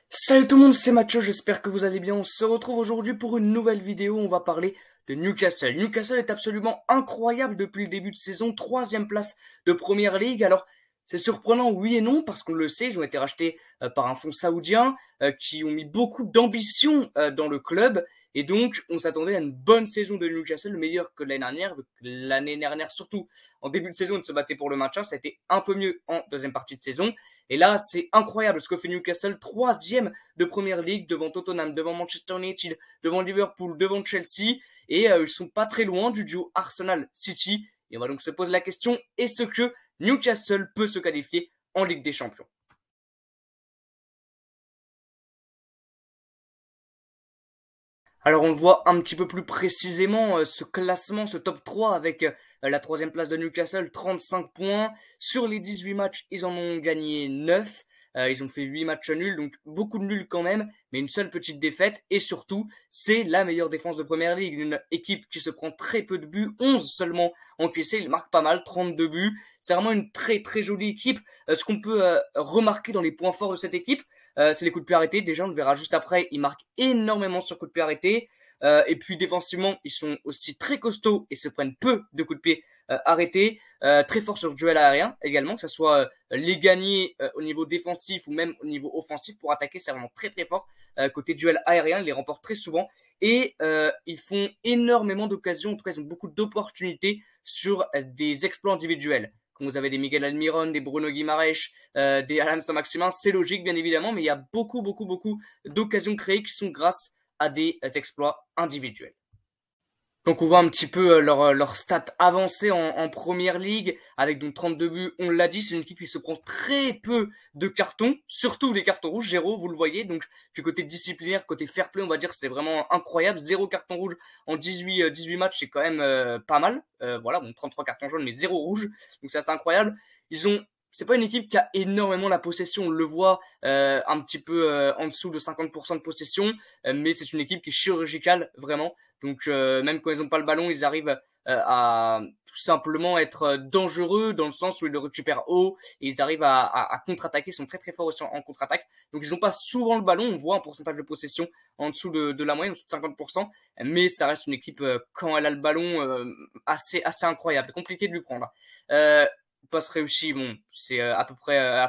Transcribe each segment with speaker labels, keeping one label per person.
Speaker 1: Salut tout le monde, c'est Mathieu, j'espère que vous allez bien. On se retrouve aujourd'hui pour une nouvelle vidéo. On va parler de Newcastle. Newcastle est absolument incroyable depuis le début de saison, troisième place de Première Ligue. Alors, c'est surprenant, oui et non, parce qu'on le sait, ils ont été rachetés par un fonds saoudien qui ont mis beaucoup d'ambition dans le club. Et donc, on s'attendait à une bonne saison de Newcastle, meilleure que l'année dernière. L'année dernière, surtout en début de saison, ils se battaient pour le maintien. Ça a été un peu mieux en deuxième partie de saison. Et là, c'est incroyable ce que fait Newcastle, troisième de Première Ligue, devant Tottenham, devant Manchester United, devant Liverpool, devant Chelsea. Et ils sont pas très loin du duo Arsenal-City. Et on va donc se poser la question, est-ce que Newcastle peut se qualifier en Ligue des Champions? Alors on le voit un petit peu plus précisément, ce classement, ce top 3 avec la troisième place de Newcastle, 35 points. Sur les 18 matchs, ils en ont gagné 9. Ils ont fait 8 matchs nuls, donc beaucoup de nuls quand même, mais une seule petite défaite. Et surtout, c'est la meilleure défense de Première Ligue. Une équipe qui se prend très peu de buts, 11 seulement encaissés, ils marquent pas mal, 32 buts. C'est vraiment une très très jolie équipe. Ce qu'on peut remarquer dans les points forts de cette équipe, c'est les coups de pied arrêtés. Déjà, on le verra juste après, ils marquent énormément sur coups de pied arrêtés. Et puis défensivement, ils sont aussi très costauds et se prennent peu de coups de pied arrêtés. Très fort sur le duel aérien également, que ce soit les gagner au niveau défensif ou même au niveau offensif pour attaquer, c'est vraiment très très fort. Côté duel aérien, ils les remportent très souvent. Et ils font énormément d'occasions, en tout cas ils ont beaucoup d'opportunités sur des exploits individuels. Quand vous avez des Miguel Almiron, des Bruno Guimaraes, des Alan Saint-Maximin, c'est logique bien évidemment, mais il y a beaucoup d'occasions créées qui sont grâce à des exploits individuels. Donc on voit un petit peu leur stats avancées en première ligue, avec donc 32 buts, on l'a dit, c'est une équipe qui se prend très peu de cartons, surtout des cartons rouges, zéro, vous le voyez, donc du côté disciplinaire, côté fair play, on va dire c'est vraiment incroyable, zéro carton rouge en 18 matchs, c'est quand même pas mal, voilà, bon 33 cartons jaunes, mais zéro rouge, donc c'est assez incroyable. C'est pas une équipe qui a énormément la possession, on le voit un petit peu en dessous de 50% de possession, mais c'est une équipe qui est chirurgicale, vraiment. Donc même quand ils n'ont pas le ballon, ils arrivent à tout simplement être dangereux dans le sens où ils le récupèrent haut et ils arrivent à contre-attaquer. Ils sont très très forts aussi en contre-attaque. Donc ils n'ont pas souvent le ballon. On voit un pourcentage de possession en dessous de la moyenne, en dessous de 50%. Mais ça reste une équipe quand elle a le ballon assez incroyable. Compliqué de lui prendre. Passe réussie, bon, c'est à peu près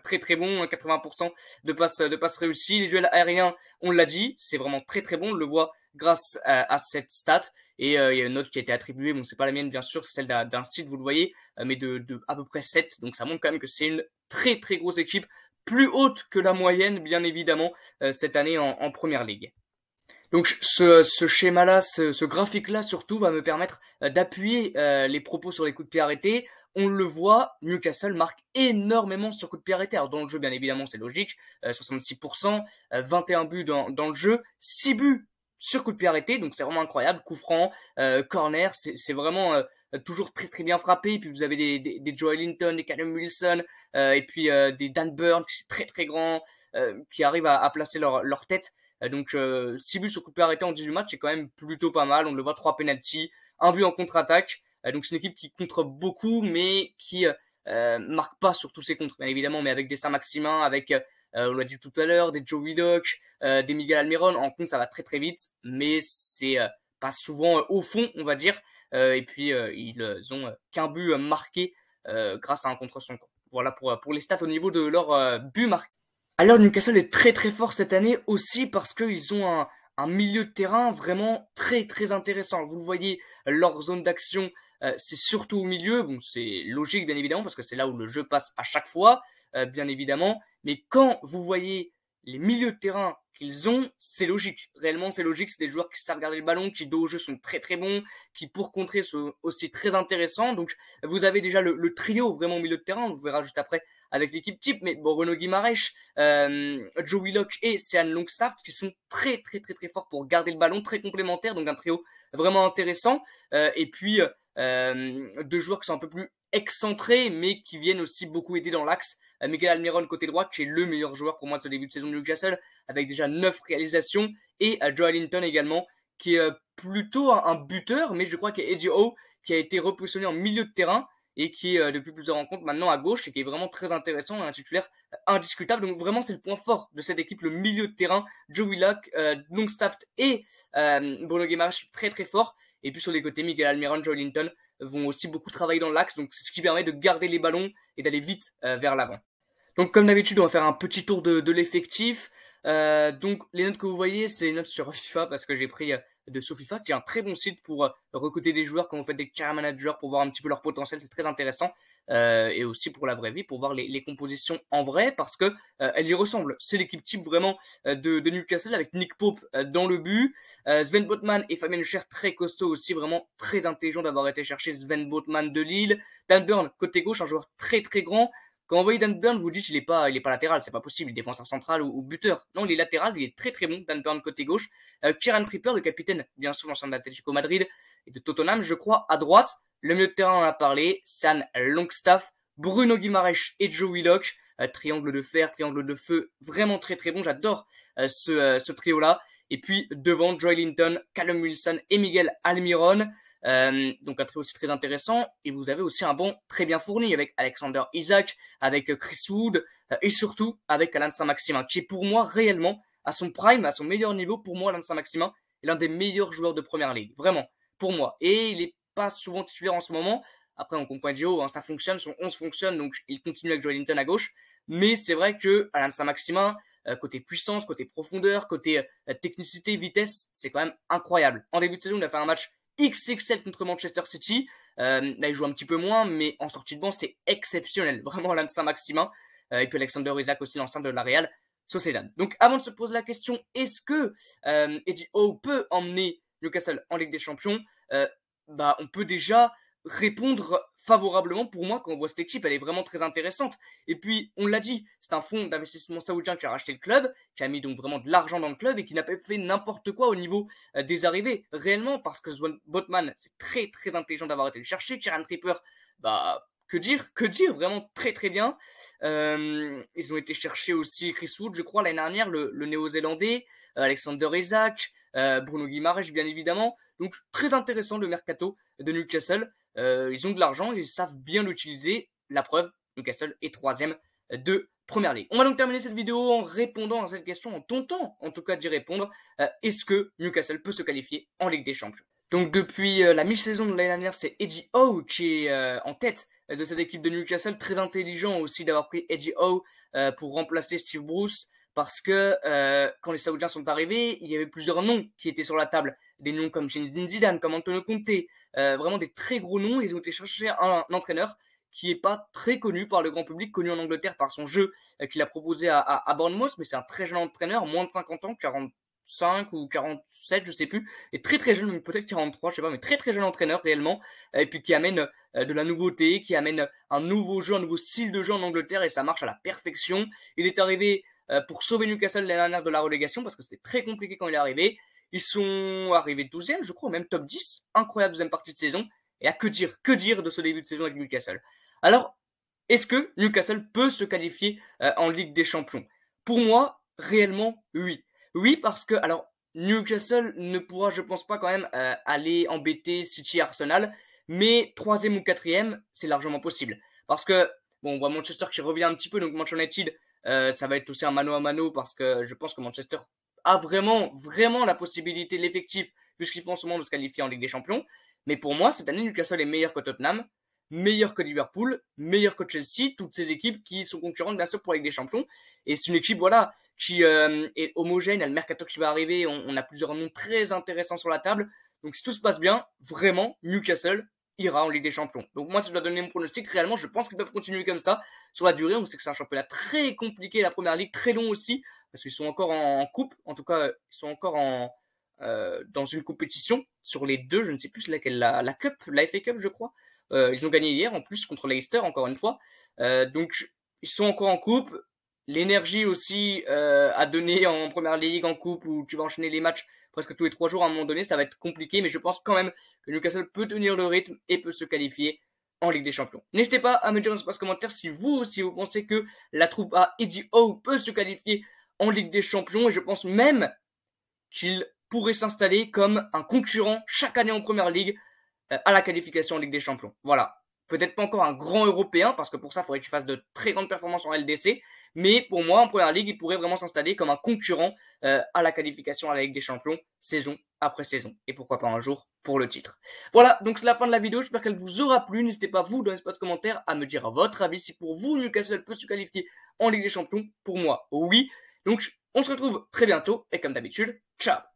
Speaker 1: très très bon, 80% de passes réussies. Les duels aériens, on l'a dit, c'est vraiment très très bon. On le voit grâce à cette stat. Et il y a une note qui a été attribuée, bon c'est pas la mienne bien sûr, c'est celle d'un site, vous le voyez, mais de à peu près 7. Donc ça montre quand même que c'est une très très grosse équipe, plus haute que la moyenne bien évidemment cette année en Première Ligue. Donc ce schéma-là, ce graphique-là surtout va me permettre d'appuyer les propos sur les coups de pied arrêtés. On le voit, Newcastle marque énormément sur coups de pied arrêtés. Alors dans le jeu, bien évidemment, c'est logique, 66%, 21 buts dans le jeu, 6 buts sur coups de pied arrêtés, donc c'est vraiment incroyable. Coup franc, corner, c'est vraiment toujours très très bien frappé. Et puis vous avez des Joe Linton, des Callum Wilson, et puis des Dan Burn, qui c'est très très grand, qui arrivent à placer leur tête. Donc 6 buts sur coup de pied arrêté en 18 matchs, c'est quand même plutôt pas mal. On le voit, 3 penalties, un but en contre-attaque. Donc c'est une équipe qui contre beaucoup, mais qui marque pas sur tous ses contres, bien évidemment, mais avec des Saint-Maximin, avec, on l'a dit tout à l'heure, des Joe Willock, des Miguel Almiron. En contre, ça va très très vite, mais c'est pas souvent au fond, on va dire. Et puis ils ont qu'un but marqué grâce à un contre son camp. Voilà pour les stats au niveau de leur but marqué. Alors Newcastle est très très fort cette année aussi parce qu'ils ont un milieu de terrain vraiment très très intéressant. Vous le voyez, leur zone d'action, c'est surtout au milieu. Bon, c'est logique bien évidemment parce que c'est là où le jeu passe à chaque fois, bien évidemment. Mais quand vous voyez les milieux de terrain qu'ils ont, c'est logique. Réellement, c'est logique. C'est des joueurs qui savent garder le ballon, qui dos au jeu sont très très bons, qui pour contrer sont aussi très intéressants. Donc vous avez déjà le trio vraiment au milieu de terrain. On le verra juste après avec l'équipe type, mais bon, Bruno Guimaraes, Joe Willock et Sean Longstaff qui sont très très très très forts pour garder le ballon, très complémentaires, donc un trio vraiment intéressant. Et puis deux joueurs qui sont un peu plus excentrés, mais qui viennent aussi beaucoup aider dans l'axe. Miguel Almiron côté droit, qui est le meilleur joueur pour moi de ce début de saison de Newcastle, avec déjà 9 réalisations, et Joe Linton également, qui est plutôt un buteur, mais je crois qu'il y a Eddie Howe qui a été repositionné en milieu de terrain et qui est depuis plusieurs rencontres maintenant à gauche et qui est vraiment très intéressant, un titulaire indiscutable. Donc vraiment c'est le point fort de cette équipe, le milieu de terrain, Joe Willock, Longstaff et Bruno Guimaraes très très fort. Et puis sur les côtés, Miguel Almiron, Joelinton vont aussi beaucoup travailler dans l'axe, donc c'est ce qui permet de garder les ballons et d'aller vite vers l'avant. Donc comme d'habitude, on va faire un petit tour de l'effectif. Donc les notes que vous voyez, c'est les notes sur FIFA parce que j'ai pris de SoFIFA, qui est un très bon site pour recruter des joueurs quand vous faites des career managers, pour voir un petit peu leur potentiel, c'est très intéressant. Et aussi pour la vraie vie, pour voir les compositions en vrai, parce que elles y ressemblent. C'est l'équipe type vraiment de Newcastle, avec Nick Pope dans le but, Sven Botman et Fabien Cher très costaud aussi, vraiment très intelligent d'avoir été chercher Sven Botman de Lille. Dan Burn, côté gauche, un joueur très très grand. Quand vous voyez Dan Burn, vous dites il est pas latéral, c'est pas possible, il est défenseur central ou buteur. Non, il est latéral, il est très très bon, Dan Burn côté gauche. Kieran Trippier, le capitaine, bien sûr, l'ancien d'Atlético Madrid et de Tottenham, je crois, à droite. Le milieu de terrain, on en a parlé, Sam Longstaff, Bruno Guimaraes et Joe Willock. Triangle de fer, triangle de feu, vraiment très très bon, j'adore ce trio-là. Et puis devant, Joelinton, Callum Wilson et Miguel Almiron. Donc un trio aussi très intéressant, et vous avez aussi un banc très bien fourni avec Alexander Isak, avec Chris Wood et surtout avec Alain Saint-Maximin, qui est pour moi réellement à son prime, à son meilleur niveau. Pour moi, Alain Saint-Maximin est l'un des meilleurs joueurs de première ligue, vraiment, pour moi, et il est pas souvent titulaire en ce moment. Après on comprend Gio, hein, ça fonctionne, son 11 fonctionne, donc il continue avec Joelinton à gauche, mais c'est vrai que Alain Saint-Maximin, côté puissance, côté profondeur, côté technicité, vitesse, c'est quand même incroyable. En début de saison, il a fait un match XXL contre Manchester City. Là, il joue un petit peu moins, mais en sortie de banc, c'est exceptionnel. Vraiment, Alain Saint-Maximin. Et puis Alexander Isak aussi, l'ancien de la Real Sociedad. Donc, avant de se poser la question, est-ce que Eddie Howe peut emmener Newcastle en Ligue des Champions, on peut déjà répondre favorablement. Pour moi, quand on voit cette équipe, elle est vraiment très intéressante. Et puis, on l'a dit, c'est un fonds d'investissement saoudien qui a racheté le club, qui a mis donc vraiment de l'argent dans le club et qui n'a pas fait n'importe quoi au niveau des arrivées, réellement, parce que Sven Botman, c'est très très intelligent d'avoir été le chercher. Kieran Trippier, que dire, vraiment très très bien. Ils ont été chercher aussi Chris Wood, je crois, l'année dernière, le néo-zélandais, Alexander Isak, Bruno Guimaraes, bien évidemment. Donc, très intéressant le mercato de Newcastle. Ils ont de l'argent, ils savent bien l'utiliser. La preuve, Newcastle est 3e de Première Ligue. On va donc terminer cette vidéo en répondant à cette question, en tentant en tout cas d'y répondre. Est-ce que Newcastle peut se qualifier en Ligue des Champions? Donc depuis la mi-saison de l'année dernière, c'est Eddie Howe qui est en tête de cette équipe de Newcastle. Très intelligent aussi d'avoir pris Eddie Howe pour remplacer Steve Bruce. Parce que quand les Saoudiens sont arrivés, il y avait plusieurs noms qui étaient sur la table. Des noms comme Zinedine Zidane, comme Antonio Conte. Vraiment des très gros noms. Ils ont été chercher un entraîneur qui est pas très connu par le grand public, connu en Angleterre par son jeu qu'il a proposé à Bournemouth. Mais c'est un très jeune entraîneur, moins de 50 ans, 45 ou 47, je sais plus. Et très très jeune, peut-être 43, je sais pas, mais très très jeune entraîneur réellement. Et puis qui amène de la nouveauté, qui amène un nouveau jeu, un nouveau style de jeu en Angleterre. Et ça marche à la perfection. Il est arrivé pour sauver Newcastle l'année dernière de la relégation, parce que c'était très compliqué quand il est arrivé. Ils sont arrivés 12e, je crois, même top 10. Incroyable deuxième partie de saison. Et à que dire de ce début de saison avec Newcastle. Alors, est-ce que Newcastle peut se qualifier en Ligue des Champions? Pour moi, réellement, oui. Oui, parce que, alors, Newcastle ne pourra, je pense pas quand même, aller embêter City et Arsenal, mais 3e ou 4e, c'est largement possible. Parce que, bon, on voit Manchester qui revient un petit peu, donc Manchester United, ça va être aussi un mano à mano, parce que je pense que Manchester a vraiment la possibilité, l'effectif, puisqu'ils font en ce moment de se qualifier en Ligue des Champions. Mais pour moi, cette année, Newcastle est meilleur que Tottenham, meilleur que Liverpool, meilleur que Chelsea, toutes ces équipes qui sont concurrentes bien sûr pour la Ligue des Champions. Et c'est une équipe voilà qui est homogène, il y a le mercato qui va arriver, on a plusieurs noms très intéressants sur la table. Donc si tout se passe bien, vraiment, Newcastle ira en Ligue des Champions. Donc moi, si je dois donner mon pronostic, réellement, je pense qu'ils peuvent continuer comme ça sur la durée. On sait que c'est un championnat très compliqué, la Première Ligue, très long aussi, parce qu'ils sont encore en coupe, en tout cas, ils sont encore dans une compétition sur les deux, je ne sais plus laquelle, la Cup, la FA Cup, je crois. Ils ont gagné hier, en plus, contre Leicester, encore une fois. Donc, ils sont encore en coupe. L'énergie aussi à donner en Première Ligue, en coupe, où tu vas enchaîner les matchs presque tous les 3 jours à un moment donné, ça va être compliqué, mais je pense quand même que Newcastle peut tenir le rythme et peut se qualifier en Ligue des Champions. N'hésitez pas à me dire dans l'espace commentaire si vous pensez que la troupe à Eddie Howe peut se qualifier en Ligue des Champions, et je pense même qu'il pourrait s'installer comme un concurrent chaque année en Première Ligue à la qualification en Ligue des Champions. Voilà. Peut-être pas encore un grand européen, parce que pour ça, il faudrait qu'il fasse de très grandes performances en LDC. Mais pour moi, en première ligue, il pourrait vraiment s'installer comme un concurrent à la qualification à la Ligue des Champions, saison après saison. Et pourquoi pas un jour pour le titre. Voilà, donc c'est la fin de la vidéo. J'espère qu'elle vous aura plu. N'hésitez pas, vous, dans l'espace commentaire, à me dire votre avis. Si pour vous, Newcastle peut se qualifier en Ligue des Champions, pour moi, oui. Donc, on se retrouve très bientôt. Et comme d'habitude, ciao!